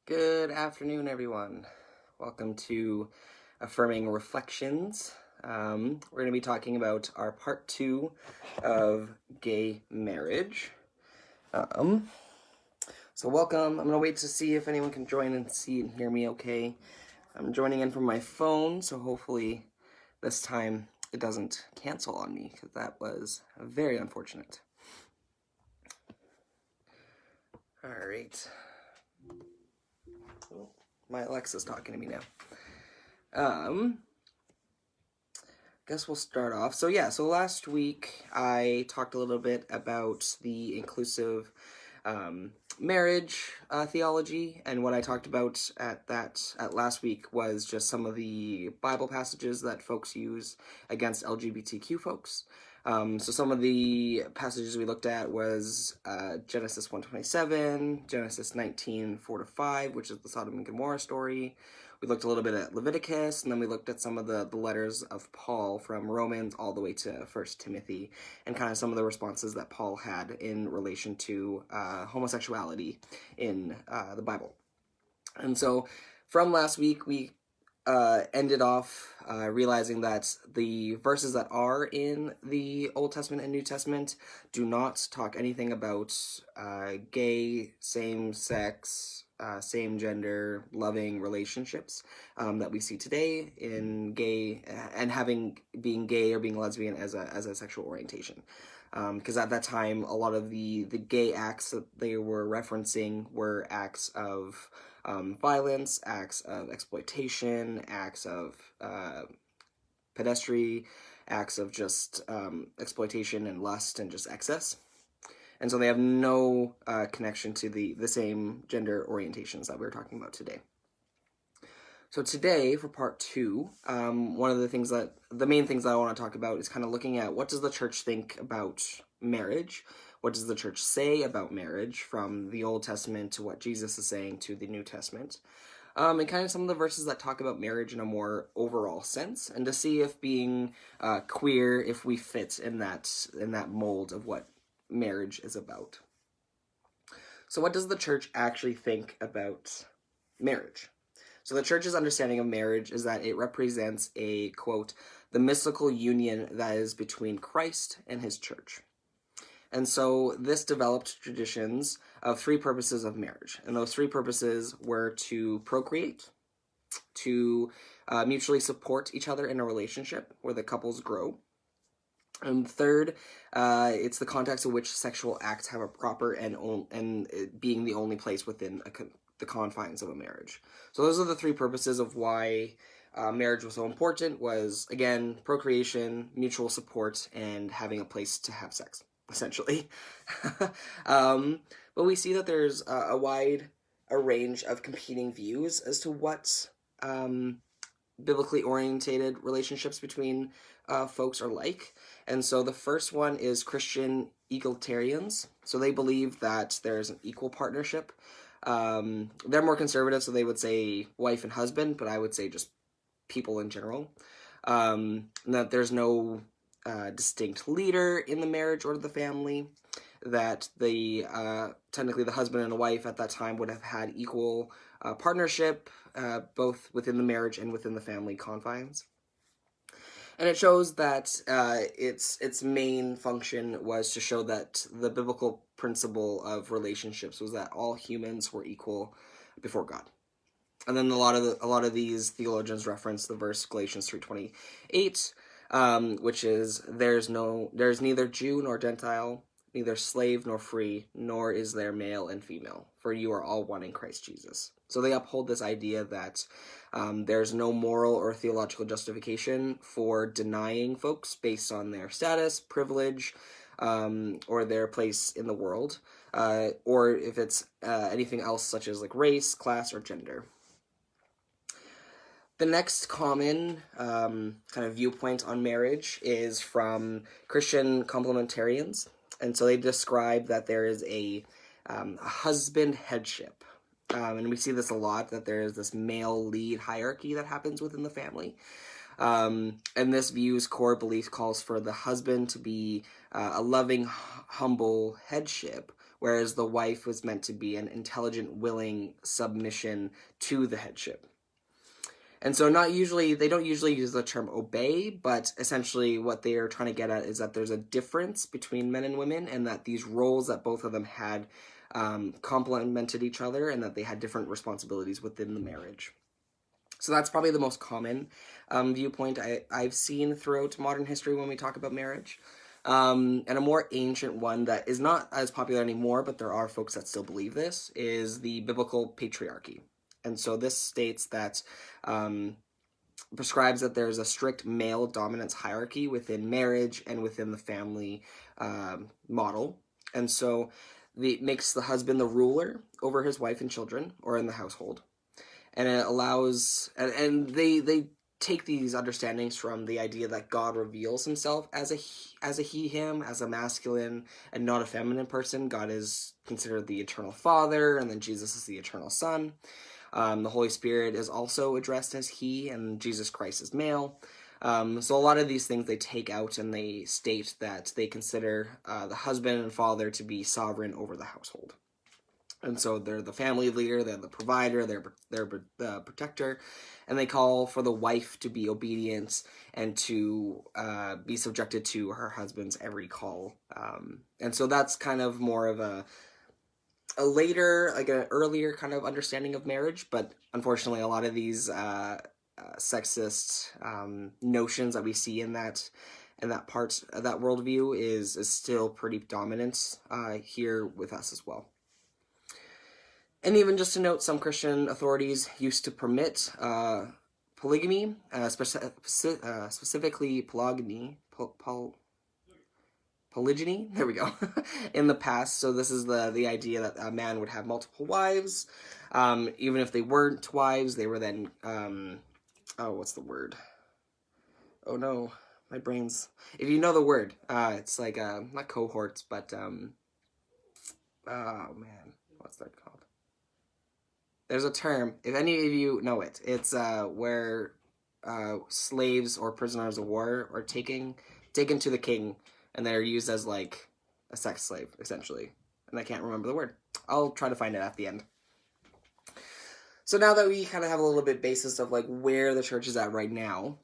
Good afternoon, everyone. Welcome to Affirming Reflections. We're going to be talking about our part 2 of gay marriage. So welcome. I'm going to wait to see if anyone can join and see and hear me okay. I'm joining in from my phone, so hopefully this time it doesn't cancel on me, because that was very unfortunate. All right. Oh, my Alexa's talking to me now. Guess we'll start off. So last week I talked a little bit about the inclusive marriage theology, and what I talked about at last week was just some of the Bible passages that folks use against LGBTQ folks. So some of the passages we looked at was Genesis 1:27, Genesis 19:4-5, which is the Sodom and Gomorrah story. We looked a little bit at Leviticus, and then we looked at some of the letters of Paul from Romans all the way to 1 Timothy, and kind of some of the responses that Paul had in relation to homosexuality in the Bible. And so from last week, we ended off realizing that the verses that are in the Old Testament and New Testament do not talk anything about gay, same-sex, same-gender, loving relationships that we see today in gay, and being gay or being lesbian as a sexual orientation. Because at that time, a lot of the gay acts that they were referencing were acts of violence, acts of exploitation, acts of pedestry, acts of just exploitation and lust and just excess. And so they have no connection to the same gender orientations that we're talking about today. So today, for part 2, one of the main things that I want to talk about is kind of looking at what does the church think about marriage? What does the church say about marriage from the Old Testament to what Jesus is saying to the New Testament? And kind of some of the verses that talk about marriage in a more overall sense, and to see if being queer, if we fit in that mold of what marriage is about. So what does the church actually think about marriage? So the church's understanding of marriage is that it represents a, quote, the mystical union that is between Christ and his church. And so this developed traditions of 3 purposes of marriage. And those 3 purposes were to procreate, to mutually support each other in a relationship where the couples grow. And third, it's the context in which sexual acts have a proper and being the only place within the confines of a marriage. So those are the 3 purposes of why marriage was so important, was, again, procreation, mutual support, and having a place to have sex, essentially. But we see that there's a wide range of competing views as to what biblically orientated relationships between folks are like. And so the first one is Christian egalitarians. So they believe that there's an equal partnership. They're more conservative, so they would say wife and husband, but I would say just people in general. That there's no distinct leader in the marriage or the family, that technically the husband and the wife at that time would have had equal partnership, both within the marriage and within the family confines. And it shows that its main function was to show that the biblical principle of relationships was that all humans were equal before God. And then a lot of these theologians reference the verse Galatians 3:28, which is there's neither Jew nor Gentile, neither slave nor free, nor is there male and female, for you are all one in Christ Jesus. So they uphold this idea that there's no moral or theological justification for denying folks based on their status, privilege, or their place in the world, or if it's anything else such as like race, class, or gender. The next common kind of viewpoint on marriage is from Christian complementarians. And so they describe that there is a husband headship. And we see this a lot, that there is this male lead hierarchy that happens within the family. And this view's core belief calls for the husband to be a loving, humble headship, whereas the wife was meant to be an intelligent, willing submission to the headship. And so they don't usually use the term obey, but essentially what they are trying to get at is that there's a difference between men and women, and that these roles that both of them had complemented each other, and that they had different responsibilities within the marriage. So that's probably the most common viewpoint I've seen throughout modern history when we talk about marriage. And a more ancient one that is not as popular anymore, but there are folks that still believe this, is the biblical patriarchy. And so this states that prescribes that there's a strict male dominance hierarchy within marriage and within the family model. And so it makes the husband the ruler over his wife and children, or in the household. And it allows, and they take these understandings from the idea that God reveals himself as a he, him, as a masculine and not a feminine person. God is considered the eternal Father, and then Jesus is the eternal Son. The Holy Spirit is also addressed as he, and Jesus Christ is male. So a lot of these things they take out, and they state that they consider the husband and father to be sovereign over the household. And so they're the family leader, they're the provider, they're the protector, and they call for the wife to be obedient and to be subjected to her husband's every call. And so that's kind of more of a later, like an earlier kind of understanding of marriage, but unfortunately a lot of these sexist notions that we see in that part of that worldview is still pretty dominant here with us as well. And even just to note, some Christian authorities used to permit polygamy, specifically polygyny, there we go, in the past. So this is the idea that a man would have multiple wives, even if they weren't wives, they were then, what's the word? Oh no, my brain's, if you know the word, it's like, not cohorts, but, oh man, what's that called? There's a term, if any of you know it, it's where slaves or prisoners of war are taken to the king, and they're used as like a sex slave, essentially. And I can't remember the word. I'll try to find it at the end. So now that we kind of have a little bit basis of like where the church is at right now,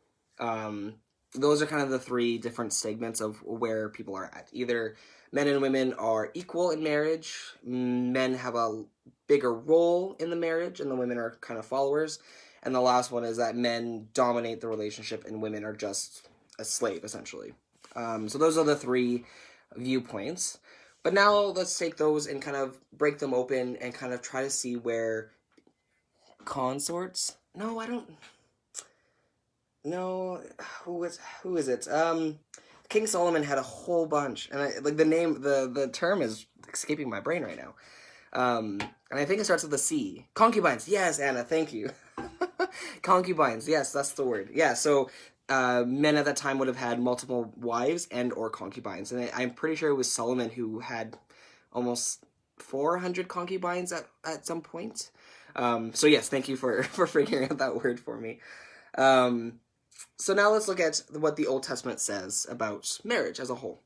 those are kind of the three different segments of where people are at. Either men and women are equal in marriage, men have a bigger role in the marriage, and the women are kind of followers. And the last one is that men dominate the relationship and women are just a slave, essentially. So those are the three viewpoints. But now let's take those and kind of break them open and kind of try to see where consorts? No, I don't. No, who is it? King Solomon had a whole bunch, and the term is escaping my brain right now. And I think it starts with a C. Concubines. Yes, Anna, thank you. Concubines. Yes, that's the word. Yeah, so men at that time would have had multiple wives and or concubines. And I'm pretty sure it was Solomon who had almost 400 concubines at some point. So yes, thank you for figuring out that word for me. So now let's look at what the Old Testament says about marriage as a whole.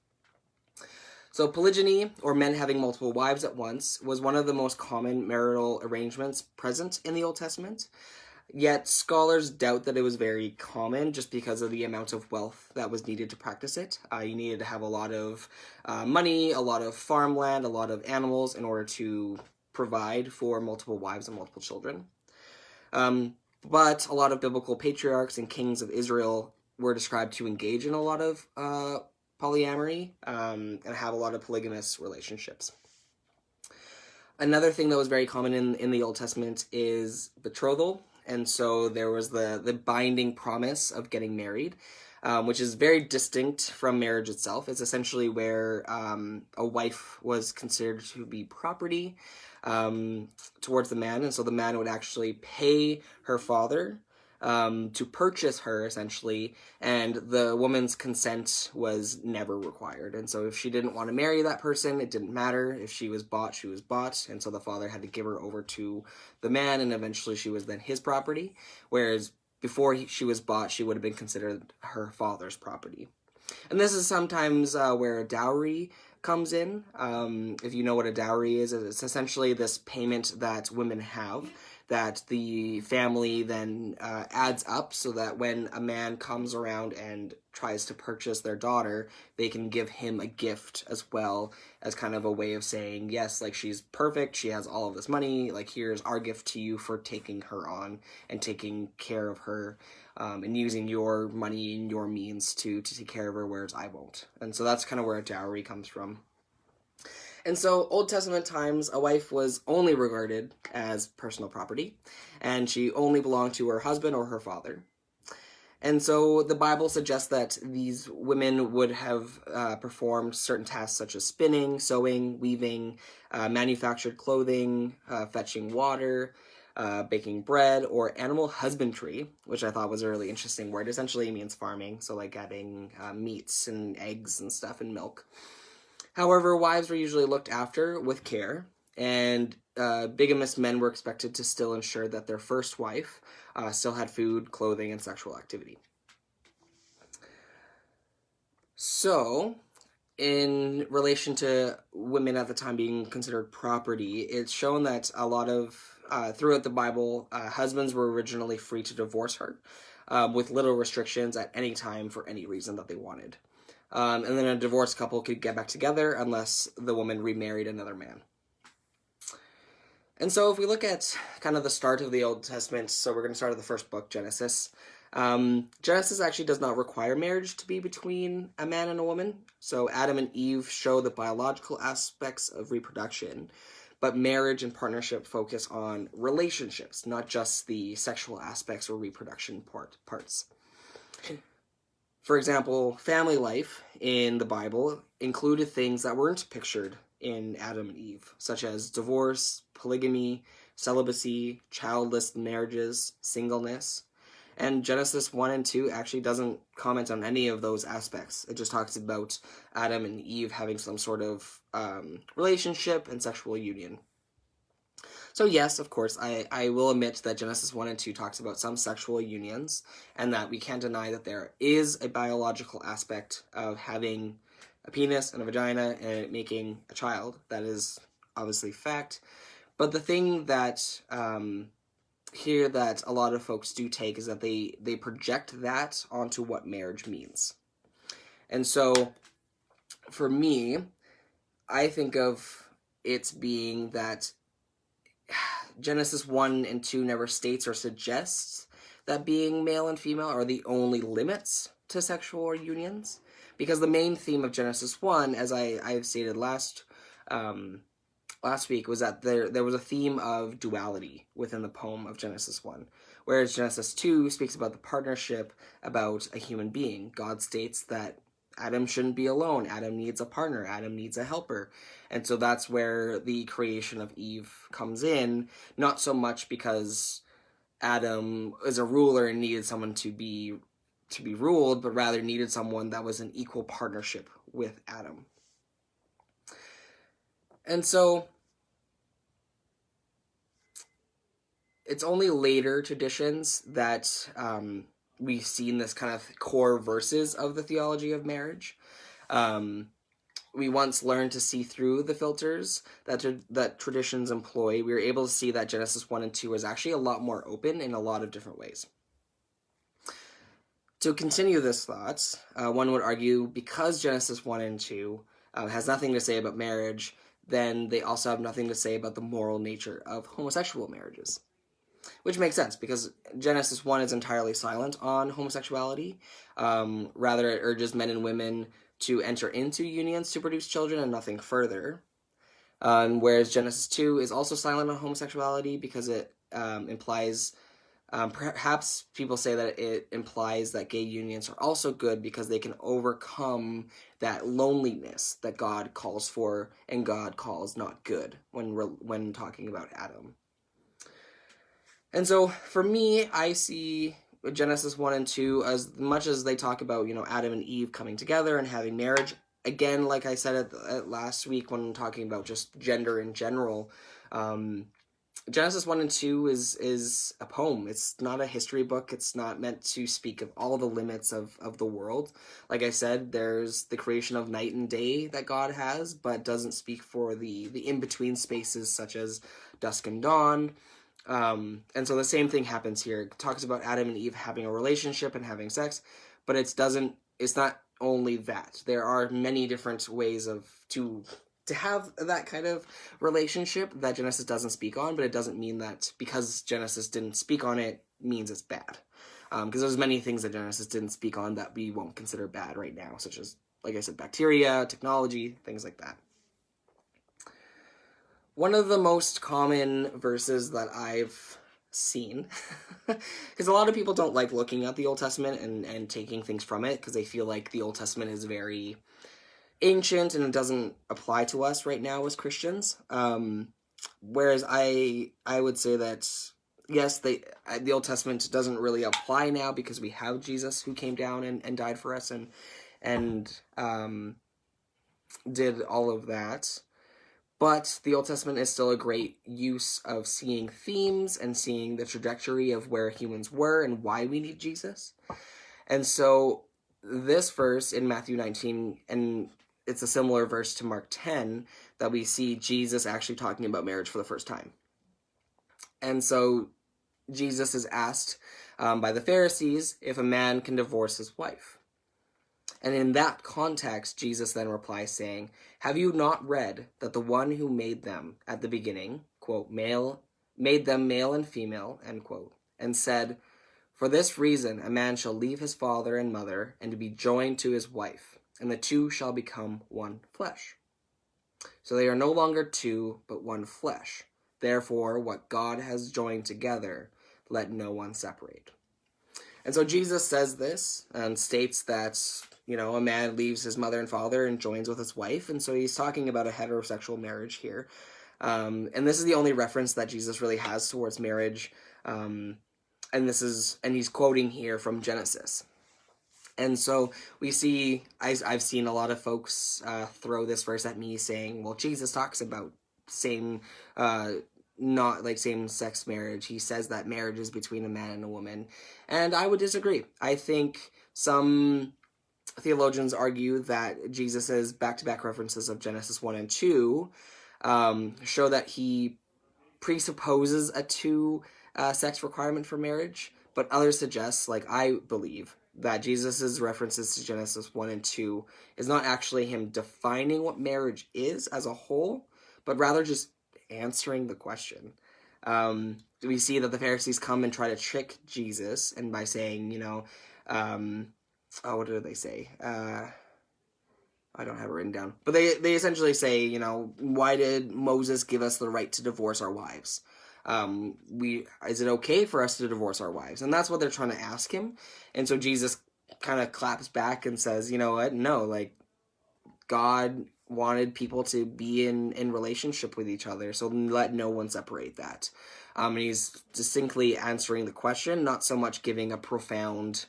So polygyny, or men having multiple wives at once, was one of the most common marital arrangements present in the Old Testament. Yet scholars doubt that it was very common just because of the amount of wealth that was needed to practice it. You needed to have a lot of money, a lot of farmland, a lot of animals in order to provide for multiple wives and multiple children. But a lot of biblical patriarchs and kings of Israel were described to engage in a lot of polyamory and have a lot of polygamous relationships. Another thing that was very common in the Old Testament is betrothal. And so there was the binding promise of getting married, which is very distinct from marriage itself. It's essentially where a wife was considered to be property towards the man. And so the man would actually pay her father to purchase her, essentially, and the woman's consent was never required. And so if she didn't want to marry that person, it didn't matter. If she was bought, she was bought, and so the father had to give her over to the man, and eventually she was then his property, whereas before she was bought, she would have been considered her father's property. And this is sometimes where a dowry comes in. If you know what a dowry is, it's essentially this payment that women have that the family then adds up so that when a man comes around and tries to purchase their daughter, they can give him a gift as well as kind of a way of saying, yes, like she's perfect, she has all of this money, like here's our gift to you for taking her on and taking care of her. And using your money and your means to take care of her, whereas I won't. And so that's kind of where a dowry comes from. And so, Old Testament times, a wife was only regarded as personal property, and she only belonged to her husband or her father. And so, the Bible suggests that these women would have performed certain tasks such as spinning, sewing, weaving, manufactured clothing, fetching water, baking bread, or animal husbandry, which I thought was a really interesting word. Essentially, it means farming, so like getting meats and eggs and stuff and milk. However, wives were usually looked after with care, and bigamous men were expected to still ensure that their first wife still had food, clothing, and sexual activity. So, in relation to women at the time being considered property, it's shown that a lot of, throughout the Bible, husbands were originally free to divorce her with little restrictions at any time for any reason that they wanted. And then a divorced couple could get back together unless the woman remarried another man. And so if we look at kind of the start of the Old Testament, so we're going to start at the first book, Genesis. Genesis actually does not require marriage to be between a man and a woman. So Adam and Eve show the biological aspects of reproduction, but marriage and partnership focus on relationships, not just the sexual aspects or reproduction parts. For example, family life in the Bible included things that weren't pictured in Adam and Eve, such as divorce, polygamy, celibacy, childless marriages, singleness. And Genesis 1 and 2 actually doesn't comment on any of those aspects. It just talks about Adam and Eve having some sort of relationship and sexual union. So yes, of course, I will admit that Genesis 1 and 2 talks about some sexual unions, and that we can't deny that there is a biological aspect of having a penis and a vagina and making a child. That is obviously fact. But the thing that here that a lot of folks do take is that they project that onto what marriage means. And so, for me, I think of it being that Genesis 1 and 2 never states or suggests that being male and female are the only limits to sexual unions, because the main theme of Genesis 1, as I've stated last week, was that there was a theme of duality within the poem of Genesis 1, whereas Genesis 2 speaks about the partnership, about a human being. God states that Adam shouldn't be alone. Adam needs a partner. Adam needs a helper. And so that's where the creation of Eve comes in, not so much because Adam is a ruler and needed someone to be ruled, but rather needed someone that was in equal partnership with Adam. And so it's only later traditions that we've seen this kind of core verses of the theology of marriage. We once learned to see through the filters that traditions employ. We were able to see that Genesis 1 and 2 is actually a lot more open in a lot of different ways. To continue this thought, one would argue because Genesis 1 and 2 has nothing to say about marriage, then they also have nothing to say about the moral nature of homosexual marriages. Which makes sense, because Genesis 1 is entirely silent on homosexuality. Rather, it urges men and women to enter into unions to produce children and nothing further. Whereas Genesis 2 is also silent on homosexuality because it implies, perhaps people say that it implies that gay unions are also good because they can overcome that loneliness that God calls for and God calls not good when talking about Adam. And so, for me, I see Genesis 1 and 2, as much as they talk about, Adam and Eve coming together and having marriage, again, like I said at last week when talking about just gender in general, Genesis 1 and 2 is a poem. It's not a history book. It's not meant to speak of all the limits of the world. Like I said, there's the creation of night and day that God has, but doesn't speak for the in-between spaces such as dusk and dawn. And so the same thing happens here. It talks about Adam and Eve having a relationship and having sex, but it's not only that. There are many different ways to have that kind of relationship that Genesis doesn't speak on, but it doesn't mean that because Genesis didn't speak on it means it's bad. Because there's many things that Genesis didn't speak on that we won't consider bad right now, such as, like I said, bacteria, technology, things like that. One of the most common verses that I've seen, because a lot of people don't like looking at the Old Testament and taking things from it because they feel like the Old Testament is very ancient and it doesn't apply to us right now as Christians. Whereas I would say that yes, the Old Testament doesn't really apply now because we have Jesus who came down and died for us and did all of that. But the Old Testament is still a great use of seeing themes and seeing the trajectory of where humans were and why we need Jesus. And so this verse in Matthew 19, and it's a similar verse to Mark 10, that we see Jesus actually talking about marriage for the first time. And so Jesus is asked by the Pharisees if a man can divorce his wife. And in that context, Jesus then replies saying, "Have you not read that the one who made them at the beginning, quote, made them male and female, end quote, and said, for this reason a man shall leave his father and mother and be joined to his wife, and the two shall become one flesh. So they are no longer two, but one flesh. Therefore, what God has joined together, let no one separate." And so Jesus says this and states that, a man leaves his mother and father and joins with his wife. And so he's talking about a heterosexual marriage here. And this is the only reference that Jesus really has towards marriage. And he's quoting here from Genesis. And so we see, I've seen a lot of folks throw this verse at me saying, well, Jesus talks about not like same-sex marriage. He says that marriage is between a man and a woman. And I would disagree. I think some theologians argue that Jesus' back-to-back references of Genesis 1 and 2 show that he presupposes a two-sex requirement for marriage. But others suggest, like I believe, that Jesus' references to Genesis 1 and 2 is not actually him defining what marriage is as a whole, but rather just answering the question. We see that the Pharisees come and try to trick Jesus, and by saying, what do they say? I don't have it written down. But they essentially say, why did Moses give us the right to divorce our wives? Is it okay for us to divorce our wives? And that's what they're trying to ask him. And so Jesus kind of claps back and says, you know what? No, like, God wanted people to be in relationship with each other, so let no one separate that. And he's distinctly answering the question, not so much giving a profound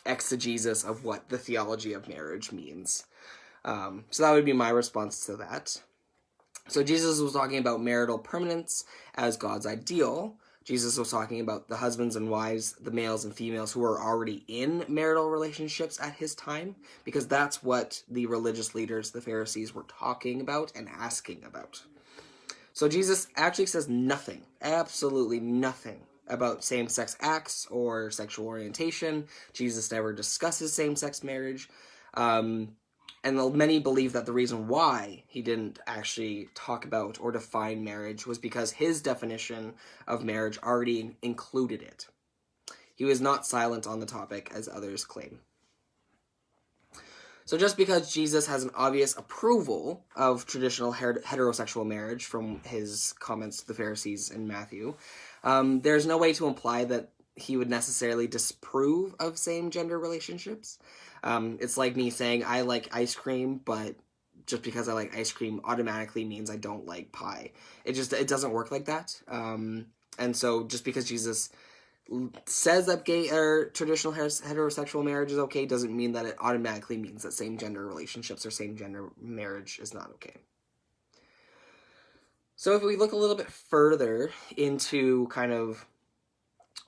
exegesis of what the theology of marriage means. So that would be my response to that. So Jesus was talking about marital permanence as God's ideal. Jesus was talking about the husbands and wives, the males and females who were already in marital relationships at his time, because that's what the religious leaders, the Pharisees, were talking about and asking about. So Jesus actually says nothing, absolutely nothing, about same-sex acts or sexual orientation. Jesus never discusses same-sex marriage. And many believe that the reason why he didn't actually talk about or define marriage was because his definition of marriage already included it. He was not silent on the topic, as others claim. So just because Jesus has an obvious approval of traditional heterosexual marriage from his comments to the Pharisees in Matthew, there's no way to imply that he would necessarily disapprove of same-gender relationships. It's like me saying I like ice cream, but just because I like ice cream automatically means I don't like pie. It doesn't work like that. And so just because Jesus says that gay or traditional heterosexual marriage is okay doesn't mean that it automatically means that same-gender relationships or same-gender marriage is not okay. So if we look a little bit further into kind of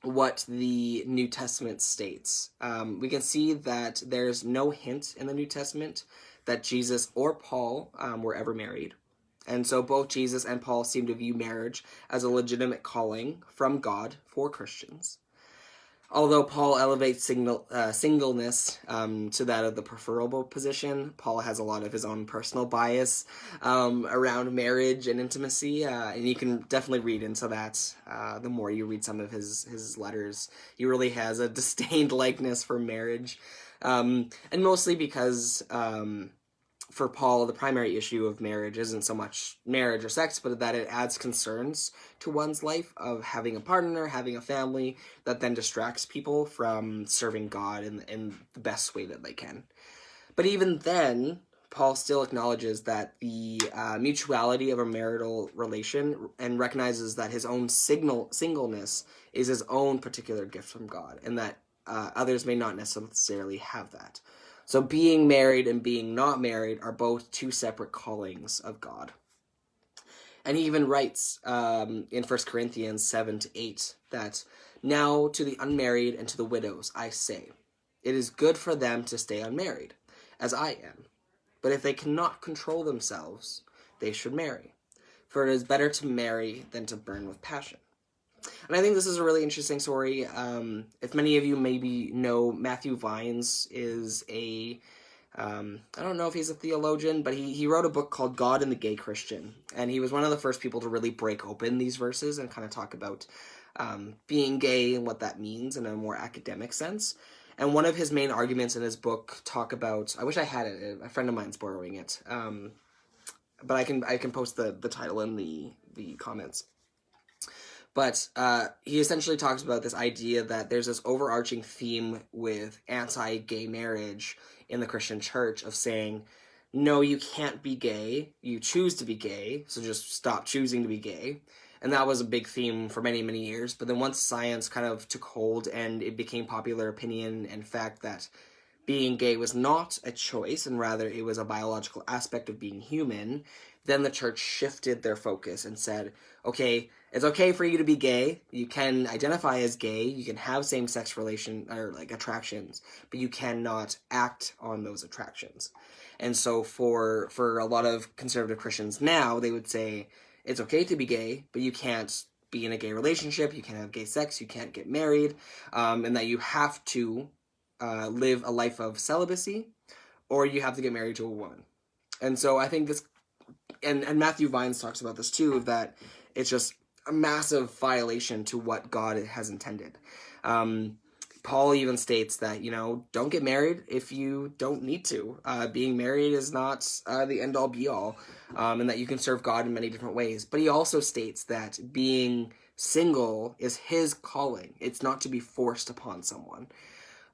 what the New Testament states, we can see that there's no hint in the New Testament that Jesus or Paul were ever married. And so both Jesus and Paul seem to view marriage as a legitimate calling from God for Christians. Although Paul elevates singleness to that of the preferable position, Paul has a lot of his own personal bias around marriage and intimacy, and you can definitely read into that the more you read some of his letters. He really has a disdained likeness for marriage, and mostly because for Paul, the primary issue of marriage isn't so much marriage or sex, but that it adds concerns to one's life of having a partner, having a family, that then distracts people from serving God in the best way that they can. But even then, Paul still acknowledges that the mutuality of a marital relation and recognizes that his own singleness is his own particular gift from God, and that others may not necessarily have that. So being married and being not married are both two separate callings of God. And he even writes in 1 Corinthians 7-8 that, "Now to the unmarried and to the widows I say, it is good for them to stay unmarried, as I am. But if they cannot control themselves, they should marry. For it is better to marry than to burn with passion." And I think this is a really interesting story. If many of you maybe know, Matthew Vines is I don't know if he's a theologian, but he wrote a book called God and the Gay Christian. And he was one of the first people to really break open these verses and kind of talk about being gay and what that means in a more academic sense. And one of his main arguments in his book talk about, I wish I had it, a friend of mine's borrowing it, but I can post the title in the comments. But he essentially talks about this idea that there's this overarching theme with anti-gay marriage in the Christian church of saying, no, you can't be gay, you choose to be gay, so just stop choosing to be gay. And that was a big theme for many, many years. But then once science kind of took hold and it became popular opinion and fact that being gay was not a choice and rather it was a biological aspect of being human, then the church shifted their focus and said, okay, it's okay for you to be gay. You can identify as gay. You can have same-sex relation or like attractions, but you cannot act on those attractions. And so for a lot of conservative Christians now, they would say it's okay to be gay, but you can't be in a gay relationship. You can't have gay sex. You can't get married, and that you have to live a life of celibacy, or you have to get married to a woman. And so I think this, and Matthew Vines talks about this too, that it's just a massive violation to what God has intended. Paul even states that, don't get married if you don't need to. Being married is not the end-all be-all, and that you can serve God in many different ways. But he also states that being single is his calling. It's not to be forced upon someone.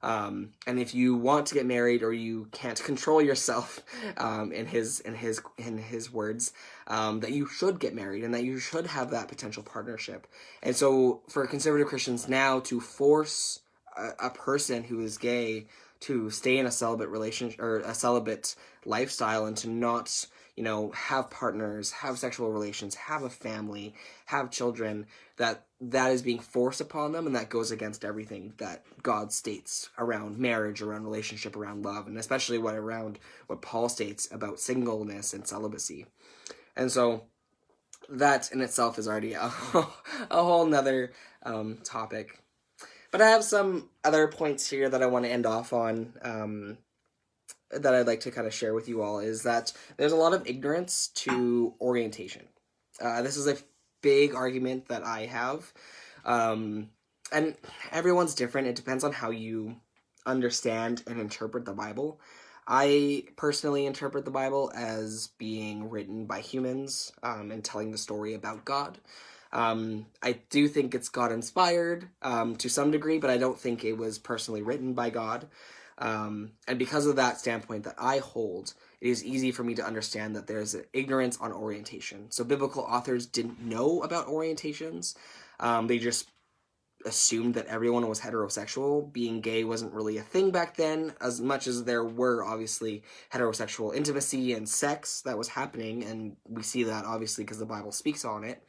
And if you want to get married or you can't control yourself, in his words, that you should get married and that you should have that potential partnership. And so for conservative Christians now to force a person who is gay to stay in a celibate relationship or a celibate lifestyle and to not, have partners, have sexual relations, have a family, have children, that is being forced upon them, and that goes against everything that God states around marriage, around relationship, around love, and especially what Paul states about singleness and celibacy. And so that in itself is already a whole nother topic. But I have some other points here that I want to end off on, that I'd like to kind of share with you all, is that there's a lot of ignorance to orientation. This is a big argument that I have, and everyone's different. It depends on how you understand and interpret the Bible. I personally interpret the Bible as being written by humans and telling the story about God. I do think it's God-inspired to some degree, but I don't think it was personally written by God. And because of that standpoint that I hold, it is easy for me to understand that there's ignorance on orientation. So biblical authors didn't know about orientations. They just assumed that everyone was heterosexual. Being gay wasn't really a thing back then, as much as there were obviously heterosexual intimacy and sex that was happening, and we see that obviously because the Bible speaks on it.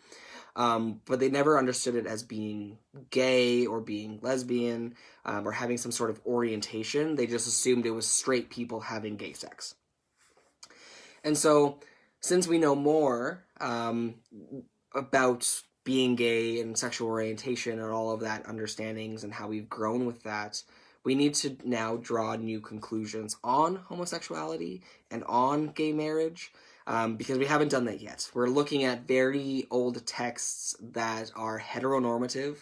But they never understood it as being gay or being lesbian, or having some sort of orientation. They just assumed it was straight people having gay sex. And so, since we know more about being gay and sexual orientation and all of that understandings and how we've grown with that, we need to now draw new conclusions on homosexuality and on gay marriage, because we haven't done that yet. We're looking at very old texts that are heteronormative.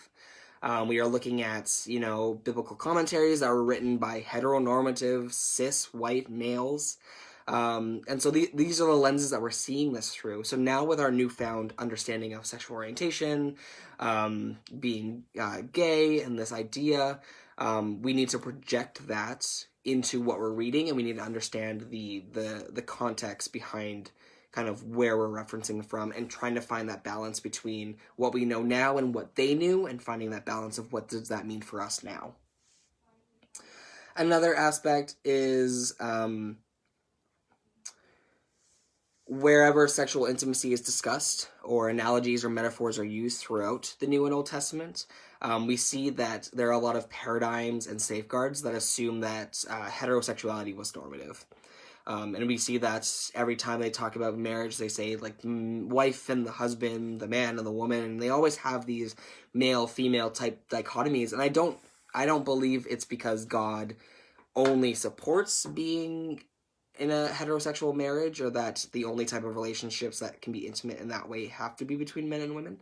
We are looking at, biblical commentaries that were written by heteronormative, cis, white males. And so these are the lenses that we're seeing this through. So now with our newfound understanding of sexual orientation, being gay, and this idea, we need to project that into what we're reading, and we need to understand the context behind kind of where we're referencing from, and trying to find that balance between what we know now and what they knew, and finding that balance of what does that mean for us now. Another aspect is wherever sexual intimacy is discussed, or analogies or metaphors are used throughout the New and Old Testament, we see that there are a lot of paradigms and safeguards that assume that heterosexuality was normative. And we see that every time they talk about marriage, they say like wife and the husband, the man and the woman, and they always have these male-female type dichotomies. And I don't believe it's because God only supports being in a heterosexual marriage, or that the only type of relationships that can be intimate in that way have to be between men and women.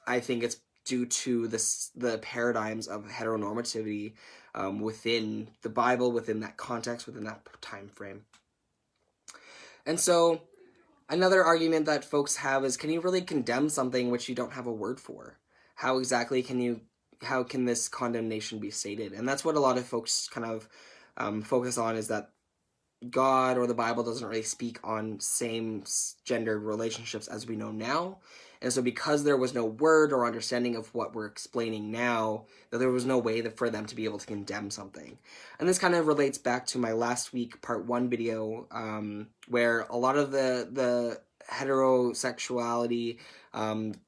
I think it's due to the paradigms of heteronormativity within the Bible, within that context, within that time frame. And so another argument that folks have is, can you really condemn something which you don't have a word for? How exactly how can this condemnation be stated? And that's what a lot of folks kind of focus on, is that God or the Bible doesn't really speak on same-gendered relationships as we know now. And so because there was no word or understanding of what we're explaining now, that there was no way for them to be able to condemn something. And this kind of relates back to my last week part 1 video, where a lot of the heterosexuality,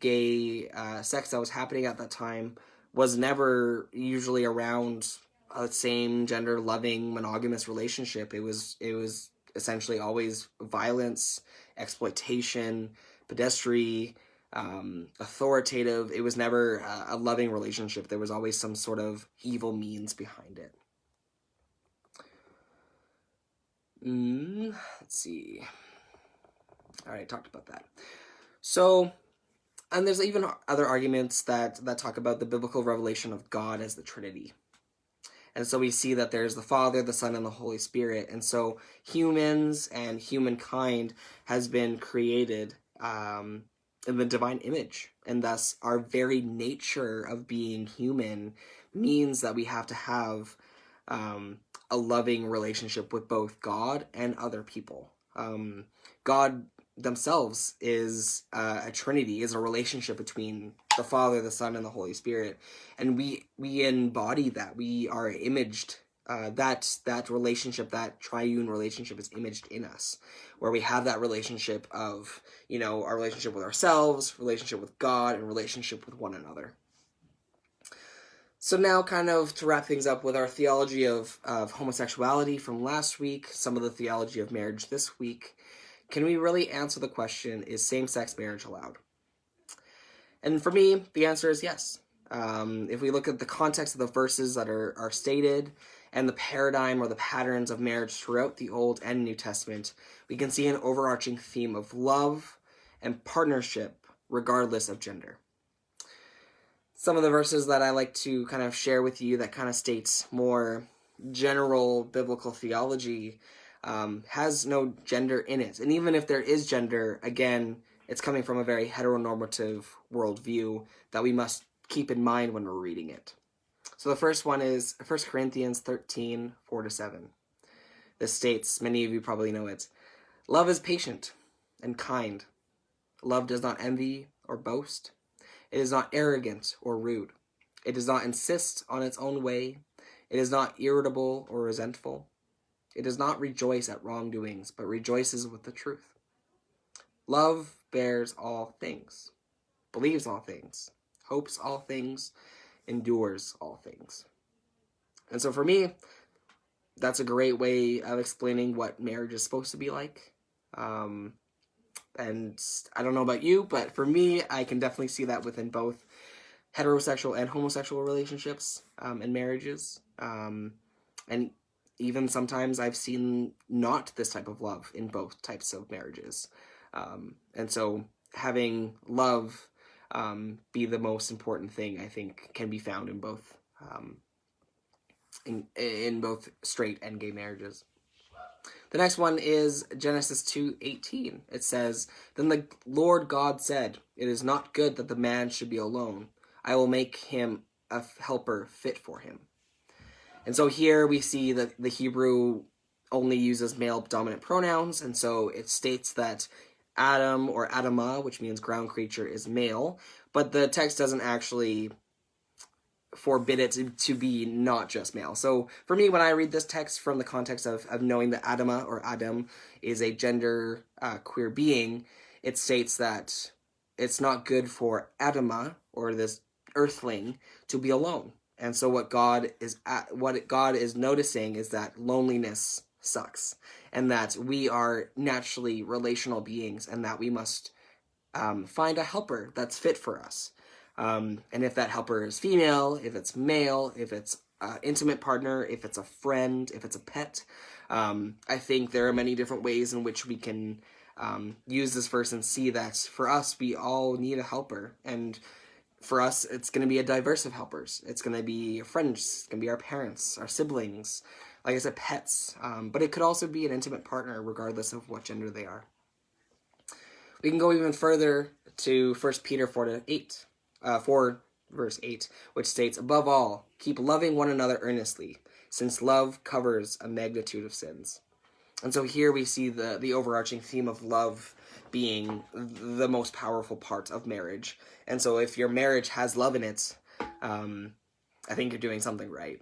gay sex that was happening at that time was never usually around a same gender loving monogamous relationship. It was essentially always violence, exploitation, pedestry, authoritative. It was never a loving relationship. There was always some sort of evil means behind it. Let's see. All right, talked about that. So, and there's even other arguments that talk about the biblical revelation of God as the Trinity. And so we see that there's the Father, the Son, and the Holy Spirit. And so humans and humankind has been created in the divine image. And thus our very nature of being human means that we have to have a loving relationship with both God and other people. God themselves is a trinity, is a relationship between the Father, the Son, and the Holy Spirit, and we embody that. We are imaged. That relationship, that triune relationship, is imaged in us, where we have that relationship of our relationship with ourselves, relationship with God, and relationship with one another. So now, kind of to wrap things up with our theology of homosexuality from last week, some of the theology of marriage this week. Can we really answer the question, is same-sex marriage allowed? And for me, the answer is yes. If we look at the context of the verses that are stated, and the paradigm or the patterns of marriage throughout the Old and New Testament, we can see an overarching theme of love and partnership regardless of gender. Some of the verses that I like to kind of share with you that kind of states more general biblical theology has no gender in it. And even if there is gender, again, it's coming from a very heteronormative worldview that we must keep in mind when we're reading it. So the first one is 1 Corinthians 13, 4-7. This states, many of you probably know it, "Love is patient and kind. Love does not envy or boast. It is not arrogant or rude. It does not insist on its own way. It is not irritable or resentful. It does not rejoice at wrongdoings, but rejoices with the truth. Love bears all things, believes all things, hopes all things, endures all things. And so for me, that's a great way of explaining what marriage is supposed to be like. And I don't know about you, but for me, I can definitely see that within both heterosexual and homosexual relationships and marriages. And even sometimes I've seen not this type of love in both types of marriages. And so having love be the most important thing, I think, can be found in both in both straight and gay marriages. The next one is Genesis 2:18. It says, "Then the Lord God said, 'It is not good that the man should be alone. I will make him a helper fit for him.'" And so here we see that the Hebrew only uses male dominant pronouns, and so it states that Adam or Adamah, which means ground creature, is male, but the text doesn't actually forbid it to be not just male. So for me, when I read this text from the context of knowing that Adamah or Adam is a gender queer being, it states that it's not good for Adamah, or this earthling, to be alone. And so what God is noticing is that loneliness sucks, and that we are naturally relational beings, and that we must find a helper that's fit for us. And if that helper is female, if it's male, if it's an intimate partner, if it's a friend, if it's a pet, I think there are many different ways in which we can use this verse and see that for us, we all need a helper. And for us, it's going to be a diverse of helpers. It's going to be friends, it's going to be our parents, our siblings, like I said, pets. But it could also be an intimate partner, regardless of what gender they are. We can go even further to 1 Peter 4 verse 8, which states, "Above all, keep loving one another earnestly, since love covers a magnitude of sins." And so here we see the overarching theme of love being the most powerful part of marriage. And so if your marriage has love in it, I think you're doing something right.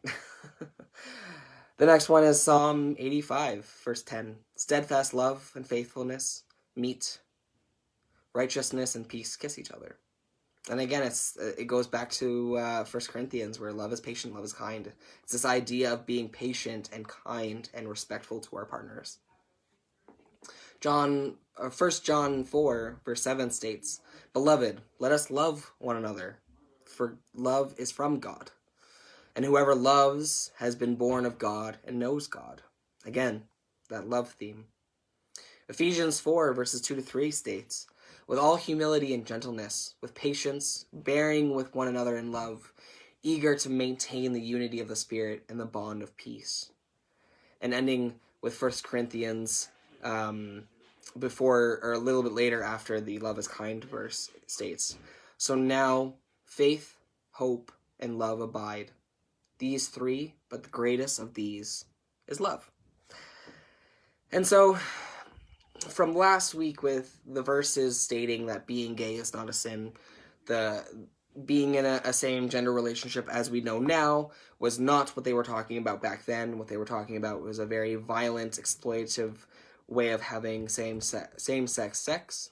The next one is Psalm 85, verse 10. "Steadfast love and faithfulness meet. Righteousness and peace kiss each other." And again, it goes back to 1 Corinthians, where love is patient, love is kind. It's this idea of being patient and kind and respectful to our partners. 1 John 4, verse 7 states, "Beloved, let us love one another, for love is from God. And whoever loves has been born of God and knows God." Again, that love theme. Ephesians 4, verses 2-3 states, "With all humility and gentleness, with patience, bearing with one another in love, eager to maintain the unity of the Spirit and the bond of peace." And ending with 1 Corinthians before, or a little bit later after the "love is kind" verse states, "So now faith, hope, and love abide. These three, but the greatest of these is love." And so from last week, with the verses stating that being gay is not a sin, the being in a same gender relationship as we know now was not what they were talking about back then. What they were talking about was a very violent, exploitative way of having same-sex sex.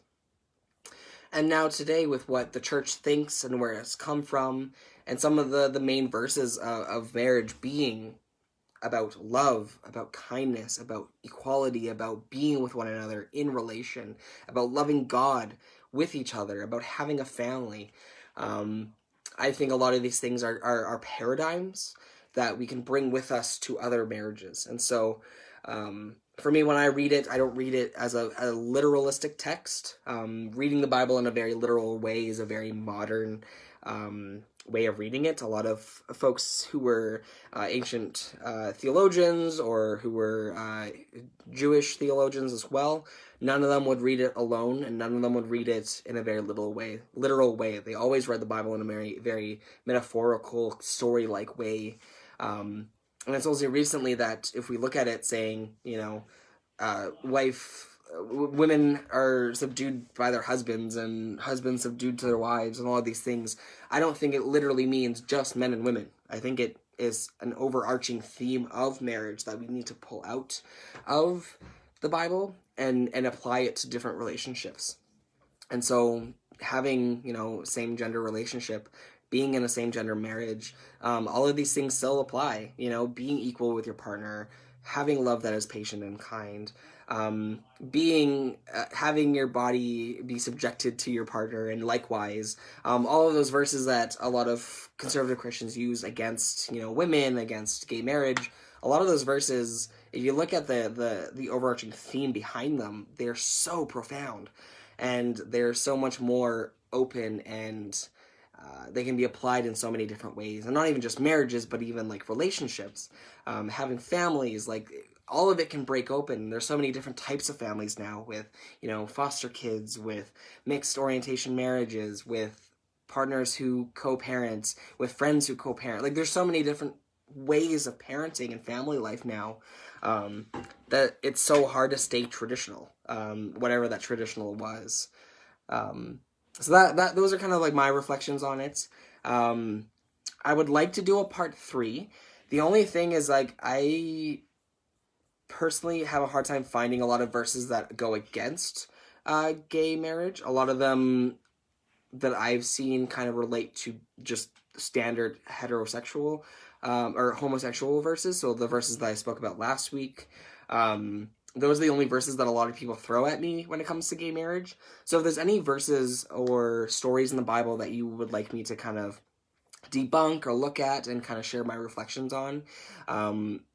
And now today, with what the church thinks and where it's come from, and some of the main verses of marriage being about love, about kindness, about equality, about being with one another in relation, about loving God with each other, about having a family. I think a lot of these things are paradigms that we can bring with us to other marriages. And so for me, when I read it, I don't read it as a literalistic text. Reading the Bible in a very literal way is a very modern way of reading it. A lot of folks who were ancient theologians, or who were Jewish theologians as well, none of them would read it alone, and none of them would read it in a very literal way. They always read the Bible in a very, very metaphorical, story-like way. And it's also recently that if we look at it saying, wife women are subdued by their husbands and husbands subdued to their wives and all of these things. I don't think it literally means just men and women. I think it is an overarching theme of marriage that we need to pull out of the Bible and apply it to different relationships. And so having, same gender relationship, being in a same gender marriage, all of these things still apply, being equal with your partner, having love that is patient and kind, having your body be subjected to your partner, and likewise, all of those verses that a lot of conservative Christians use against, women, against gay marriage, a lot of those verses, if you look at the overarching theme behind them, they're so profound, and they're so much more open, and they can be applied in so many different ways, and not even just marriages, but even like relationships, having families, like all of it can break open. There's so many different types of families now, with foster kids, with mixed orientation marriages, with partners who co-parent, with friends who co-parent. Like there's so many different ways of parenting and family life now, that it's so hard to stay traditional, whatever that traditional was. So that those are kind of like my reflections on it. I would like to do a part 3. The only thing is, like, I personally have a hard time finding a lot of verses that go against gay marriage. A lot of them that I've seen kind of relate to just standard heterosexual or homosexual verses. So the verses that I spoke about last week, those are the only verses that a lot of people throw at me when it comes to gay marriage. So if there's any verses or stories in the Bible that you would like me to kind of debunk or look at and kind of share my reflections on,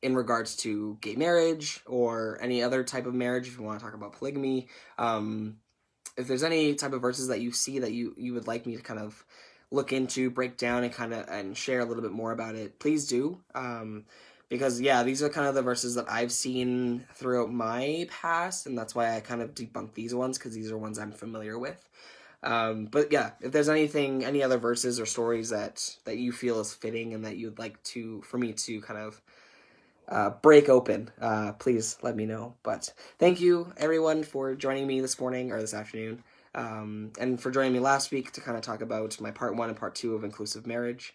in regards to gay marriage or any other type of marriage, if you want to talk about polygamy, if there's any type of verses that you see that you would like me to kind of look into, break down, and share a little bit more about it, please do. Because, yeah, these are kind of the verses that I've seen throughout my past, and that's why I kind of debunk these ones, because these are ones I'm familiar with. But, yeah, if there's any other verses or stories that you feel is fitting and that you'd like for me to kind of break open, please let me know. But thank you, everyone, for joining me this morning or this afternoon, and for joining me last week to kind of talk about my part 1 and part 2 of inclusive marriage.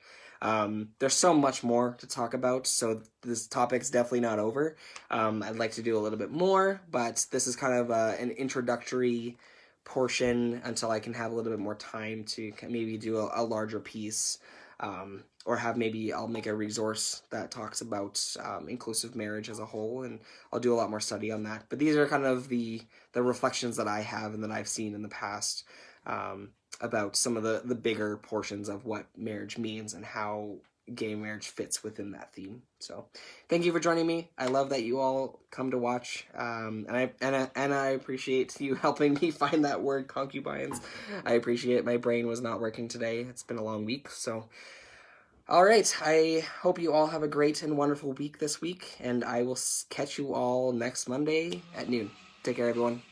There's so much more to talk about, so this topic's definitely not over. I'd like to do a little bit more, but this is kind of an introductory portion until I can have a little bit more time to maybe do a larger piece, or maybe I'll make a resource that talks about inclusive marriage as a whole, and I'll do a lot more study on that. But these are kind of the reflections that I have and that I've seen in the past, about some of the bigger portions of what marriage means and how gay marriage fits within that theme. So thank you for joining me. I love that you all come to watch, and I appreciate you helping me find that word, concubines. I appreciate it. My brain was not working today. It's been a long week. So all right, I hope you all have a great and wonderful week this week, and I will catch you all next Monday at noon. Take care, everyone.